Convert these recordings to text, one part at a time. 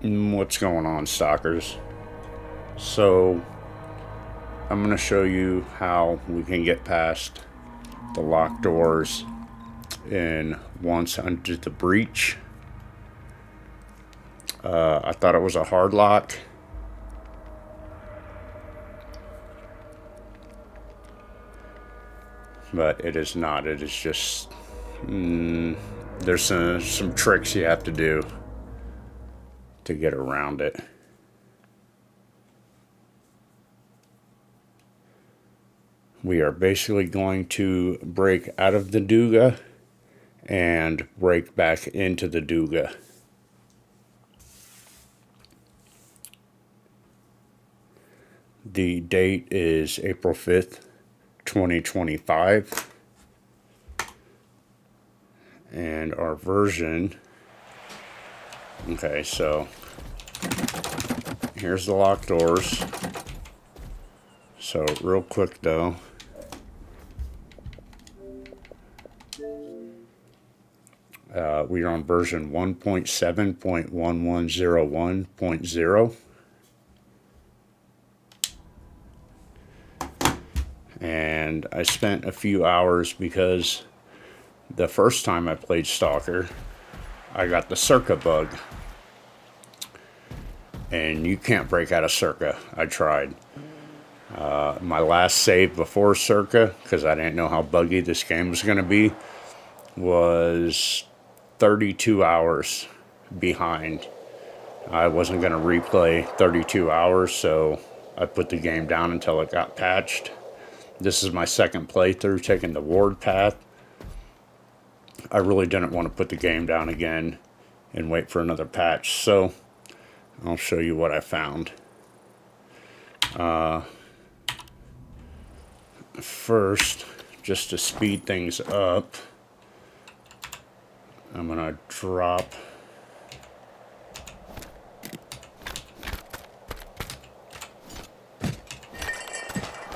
What's going on, stalkers? So I'm going to show you how we can get past the locked doors in Once Under the Breach. I thought it was a hard lock, but it is not. It is just there's some tricks you have to do to get around it. We are basically going to break out of the Duga and break back into the Duga. The date is April 5th, 2025. And our version. Okay, so here's the locked doors. So, real quick though. We are on version 1.7.1101.0. And I spent a few hours because the first time I played Stalker, I got the Circa bug. And you can't break out of Circa. I tried. My last save before Circa, because I didn't know how buggy this game was going to be, was 32 hours behind. I wasn't going to replay 32 hours, so I put the game down until it got patched. This is my second playthrough taking the ward path. I really didn't want to put the game down again and wait for another patch, so I'll show you what I found. First, just to speed things up, I'm going to drop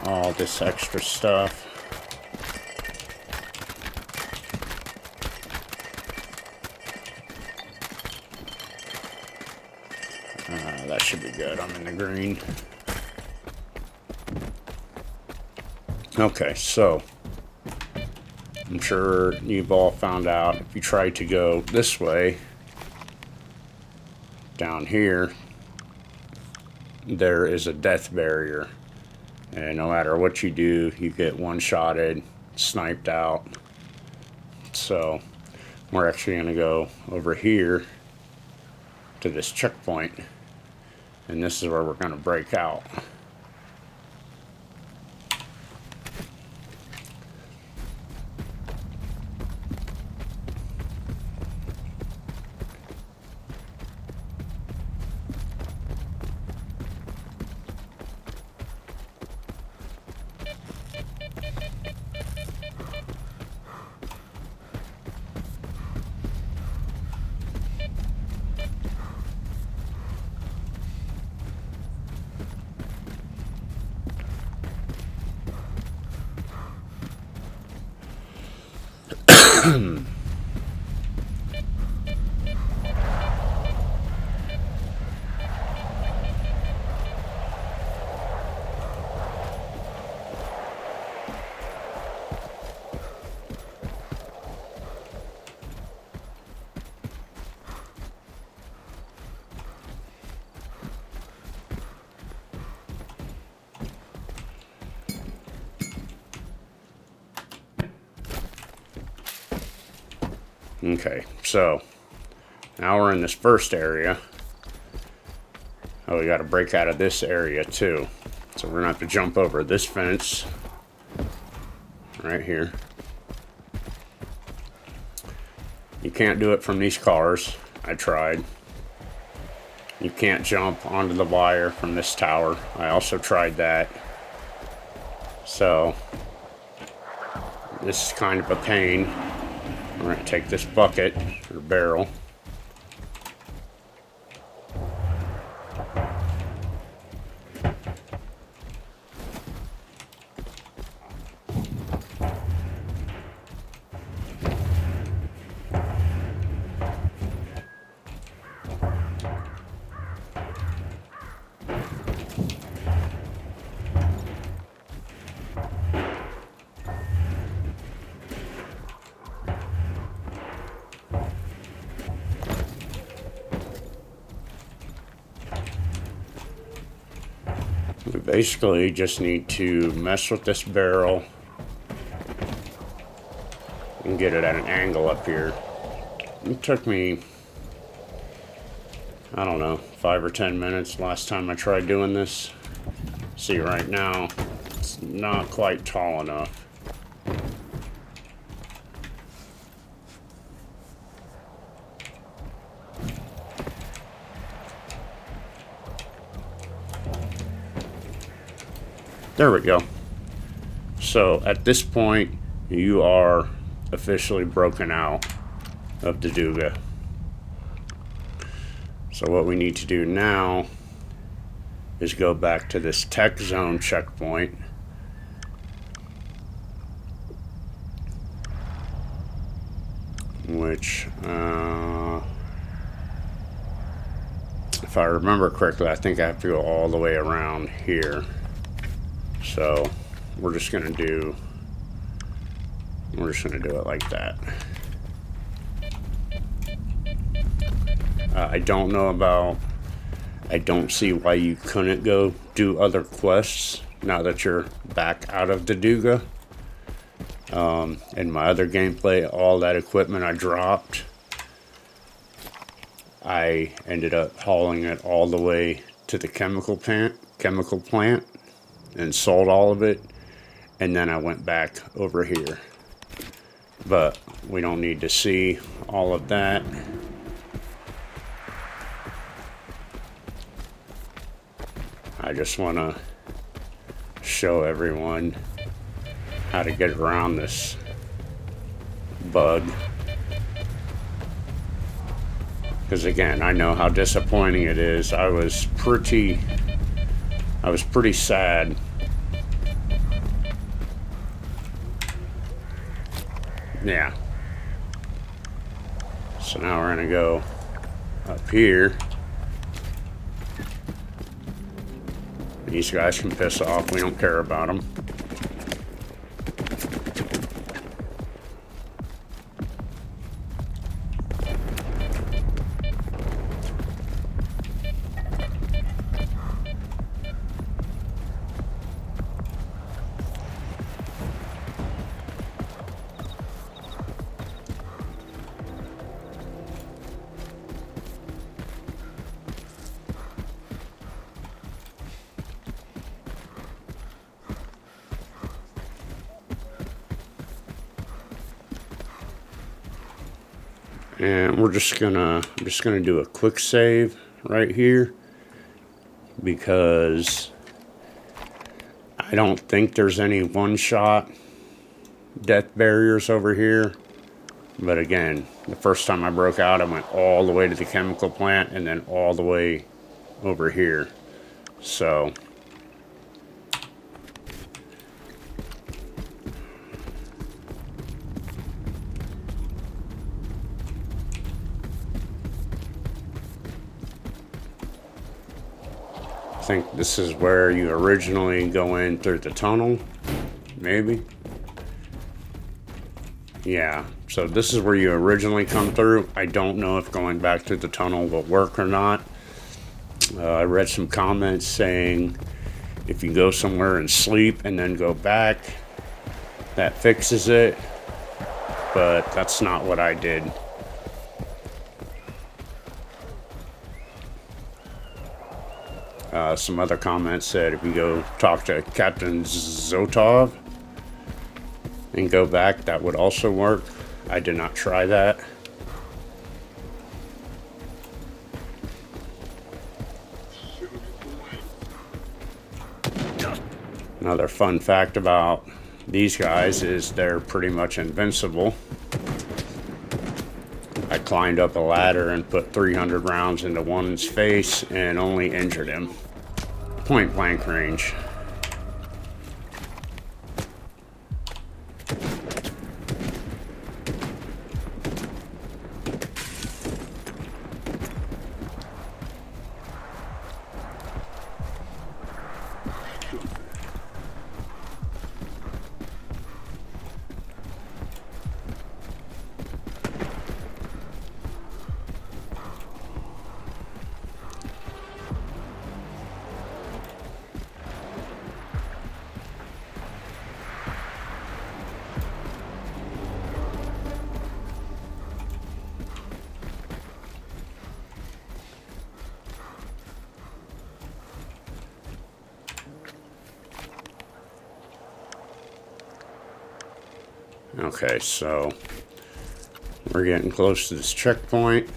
all this extra stuff. That should be good. I'm in the green. Okay, so I'm sure you've all found out if you try to go this way, down here, there is a death barrier. And no matter what you do, you get one-shotted, sniped out. So we're actually going to go over here to this checkpoint. And this is where we're going to break out. Okay, so now we're in this first area. Oh, we got to break out of this area too. So we're going to have to jump over this fence right here. You can't do it from these cars. I tried. You can't jump onto the wire from this tower. I also tried that. So this is kind of a pain. We're going to take this bucket or barrel. Basically, just need to mess with this barrel and get it at an angle up here. It took me, I don't know, 5 or 10 minutes last time I tried doing this. See, right now, it's not quite tall enough. There we go. So at this point, you are officially broken out of the Duga. So what we need to do now is go back to this tech zone checkpoint. Which, if I remember correctly, I think I have to go all the way around here. So we're just gonna do it like that. I don't know about, I don't see why you couldn't go do other quests now that you're back out of the Duga. In my other gameplay, all that equipment I dropped, I ended up hauling it all the way to the chemical plant and sold all of it, and then I went back over here. But we don't need to see all of that. I just want to show everyone how to get around this bug. Because again, I know how disappointing it is. I was pretty sad. Yeah. So now we're gonna go up here. These guys can piss off. We don't care about them. And I'm just gonna do a quick save right here because I don't think there's any one-shot death barriers over here. But again, the first time I broke out, I went all the way to the chemical plant and then all the way over here. So I think this is where you originally go in through the tunnel, maybe. Yeah, so this is where you originally come through. I don't know if going back through the tunnel will work or not. I read some comments saying if you go somewhere and sleep and then go back, that fixes it. But that's not what I did. Some other comments said if you go talk to Captain Zotov and go back, that would also work. I did not try that. Another fun fact about these guys is they're pretty much invincible. I climbed up a ladder and put 300 rounds into one's face and only injured him. Point blank range. Okay, so we're getting close to this checkpoint.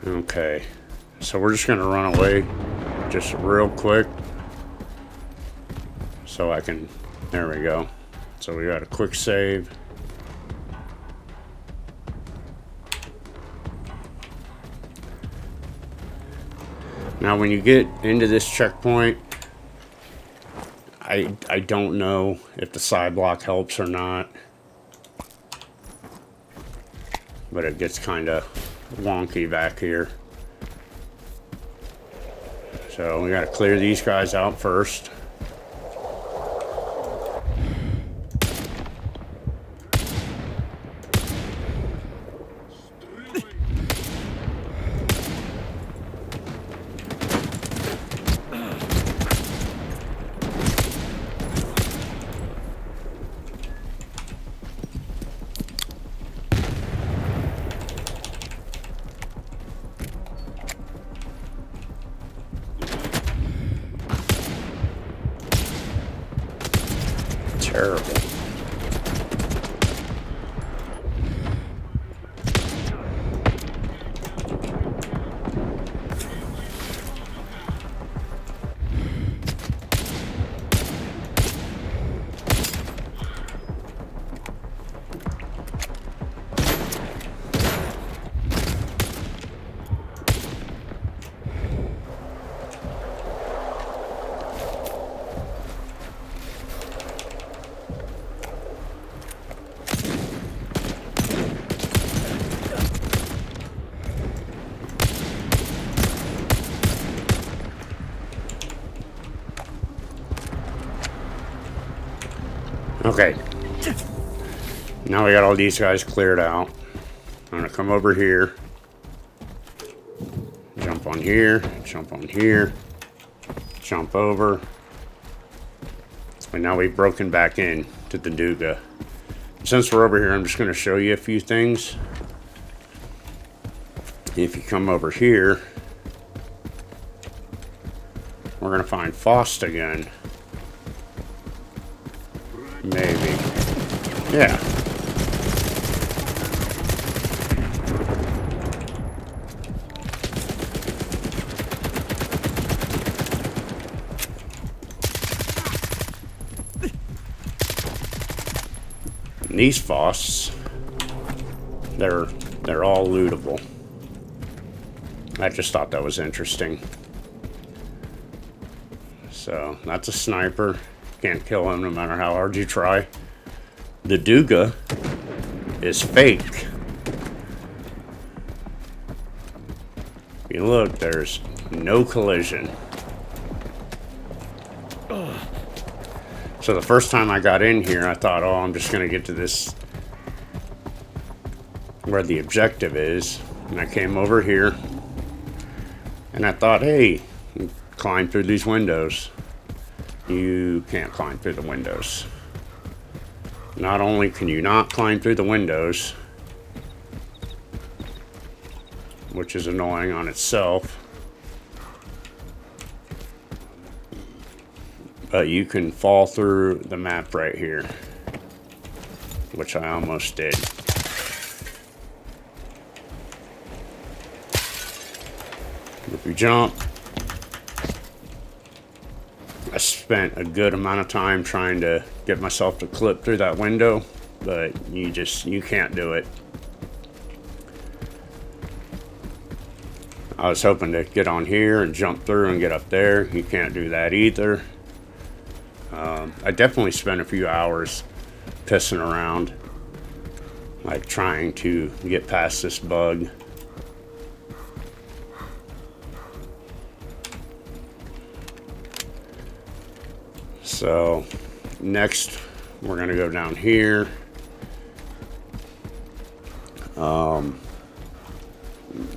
Okay, so we're just gonna run away just real quick so I can, there we go. So we got a quick save. Now when you get into this checkpoint, I don't know if the side block helps or not, but it gets kind of wonky back here. So we got to clear these guys out first. Terrible. Okay. Now we got all these guys cleared out. I'm gonna come over here. Jump on here. Jump on here. Jump over. And now we've broken back in to the Duga. Since we're over here, I'm just gonna show you a few things. If you come over here, we're gonna find Faust again. Maybe. Yeah. And these Fausts, they're all lootable. I just thought that was interesting. So that's a sniper. Can't kill him no matter how hard you try. The Duga is fake. If you look, there's no collision. So the first time I got in here, I thought, oh, I'm just gonna get to this where the objective is. And I came over here and I thought, hey, climb through these windows. You can't climb through the windows. Not only can you not climb through the windows, which is annoying on itself, but you can fall through the map right here, which I almost did. If you jump, I spent a good amount of time trying to get myself to clip through that window, but you can't do it. I was hoping to get on here and jump through and get up there. You can't do that either. I definitely spent a few hours pissing around, like trying to get past this bug. So next we're gonna go down here.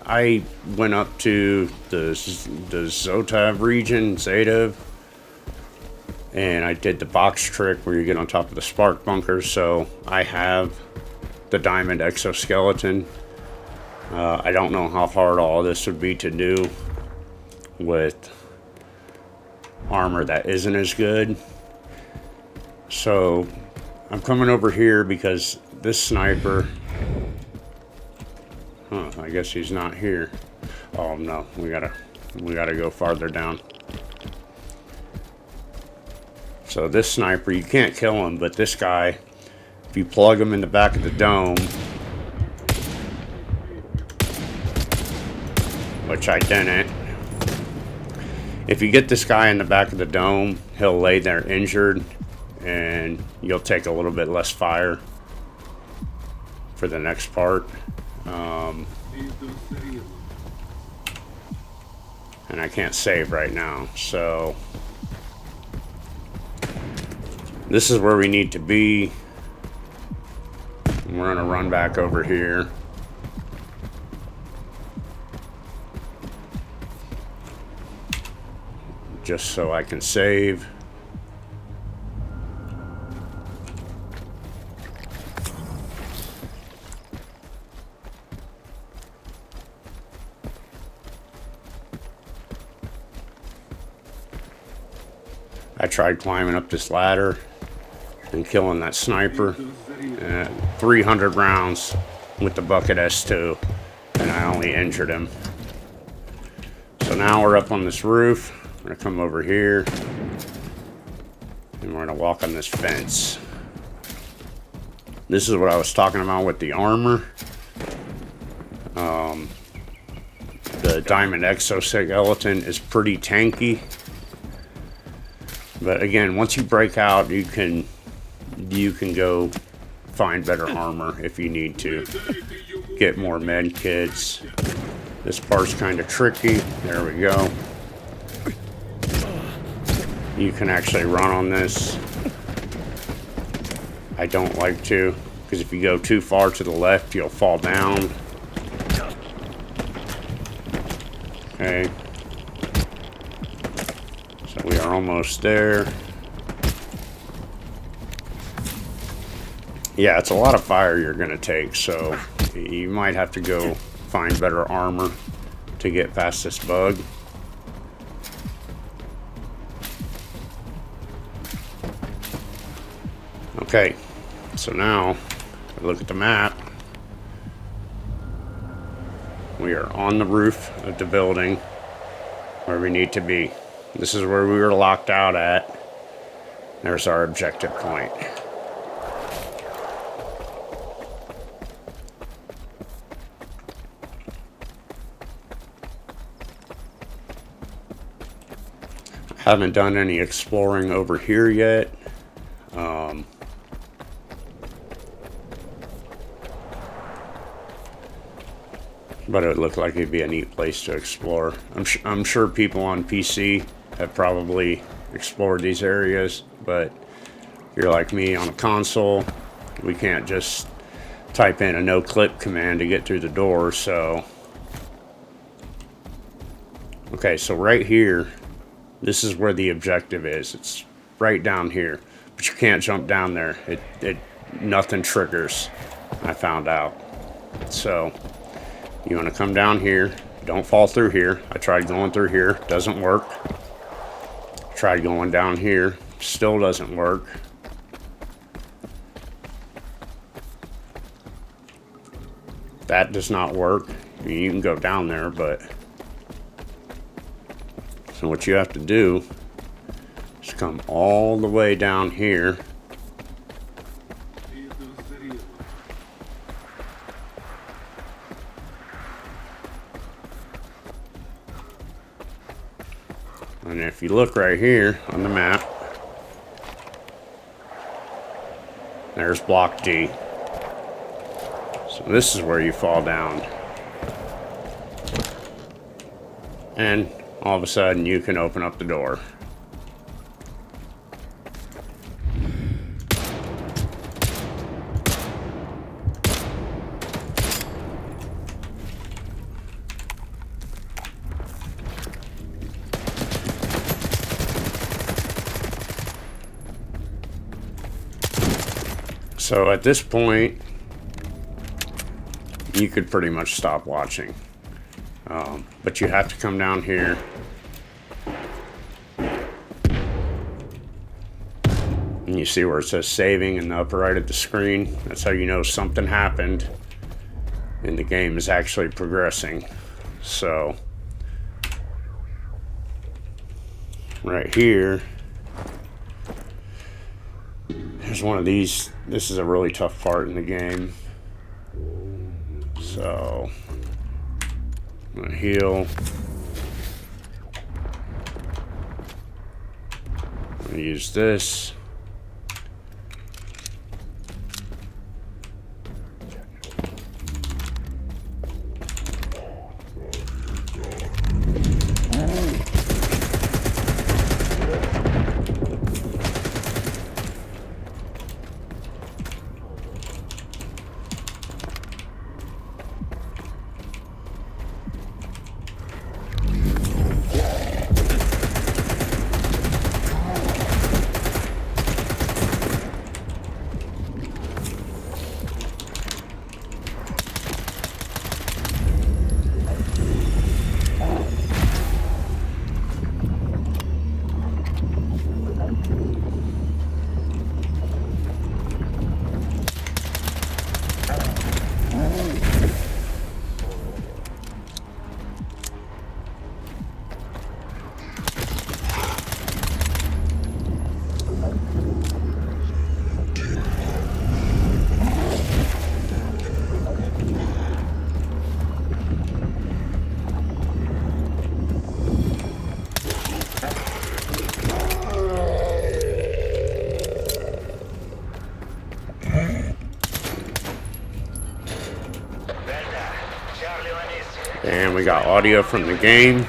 I went up to the Zotav region, Zetav, and I did the box trick where you get on top of the spark bunker. So I have the diamond exoskeleton. I don't know how hard all this would be to do with armor that isn't as good. So I'm coming over here because this sniper, I guess he's not here. Oh no, we gotta go farther down. So this sniper, you can't kill him, but this guy, if you plug him in the back of the dome, which I didn't. If you get this guy in the back of the dome, he'll lay there injured, and you'll take a little bit less fire for the next part. And I can't save right now, so this is where we need to be. We're gonna run back over here. Just so I can save. I tried climbing up this ladder and killing that sniper. 300 rounds with the bucket S2, and I only injured him. So now we're up on this roof. We're gonna come over here, and we're gonna walk on this fence. This is what I was talking about with the armor. The diamond exoskeleton is pretty tanky. But again, once you break out, you can go find better armor if you need to. Get more med kits. This part's kind of tricky. There we go. You can actually run on this. I don't like to, because if you go too far to the left, you'll fall down. Okay. So we are almost there. Yeah, it's a lot of fire you're going to take, so you might have to go find better armor to get past this bug. Okay, so now, look at the map. We are on the roof of the building where we need to be. This is where we were locked out at. There's our objective point. I haven't done any exploring over here yet. But it would look like it'd be a neat place to explore. I'm sure people on PC have probably explored these areas, but if you're like me on a console, we can't just type in a no-clip command to get through the door, so... Okay, so right here, this is where the objective is. It's right down here, but you can't jump down there. Nothing triggers, I found out. So... you want to come down here. Don't fall through here. I tried going through here. Doesn't work. Tried going down here. Still doesn't work. That does not work. I mean, you can go down there, but... so what you have to do is come all the way down here. And if you look right here on the map, there's block D. So this is where you fall down. And all of a sudden you can open up the door. So at this point, you could pretty much stop watching. But you have to come down here. And you see where it says saving in the upper right of the screen. That's how you know something happened and the game is actually progressing. So right here, there's one of these. This is a really tough part in the game. So I'm gonna heal. I'm gonna use this. And we got audio from the game.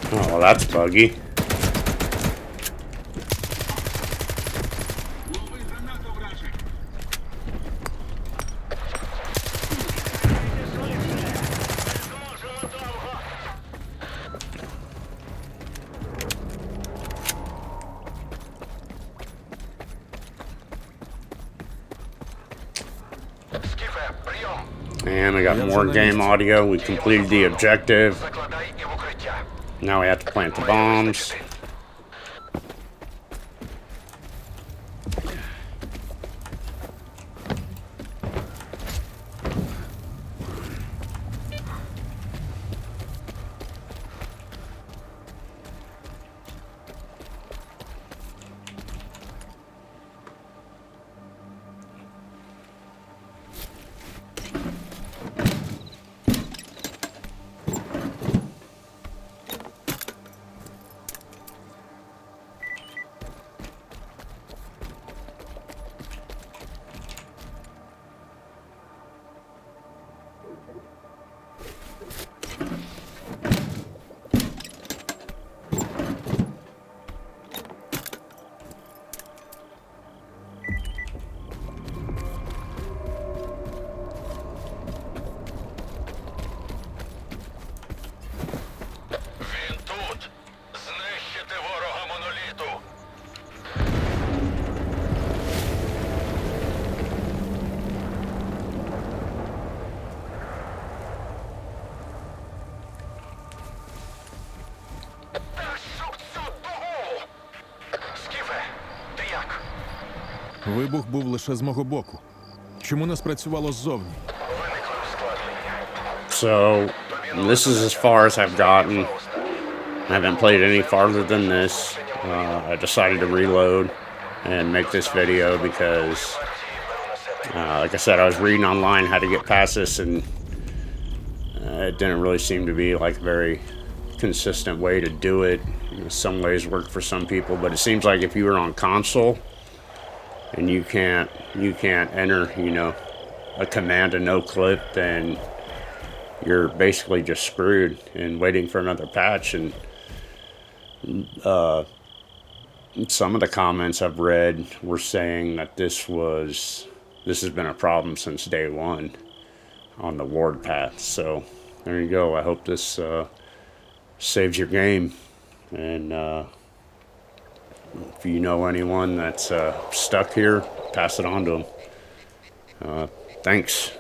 Oh, well, that's buggy. And we got more game audio. We completed the objective. Now we have to plant the bombs. Вибух був лише з мого боку. Чому не спрацювало ззовні? So, this is as far as I've gotten. I haven't played any farther than this. I decided to reload and make this video because, like I said, I was reading online how to get past this, and it didn't really seem to be like a very consistent way to do it. Some ways work for some people, but it seems like if you were on console and you can't enter, a command to no clip, then you're basically just screwed and waiting for another patch. And some of the comments I've read were saying that this has been a problem since day one on the ward path. So there you go. I hope this saves your game. And if you know anyone that's stuck here, pass it on to them. Thanks.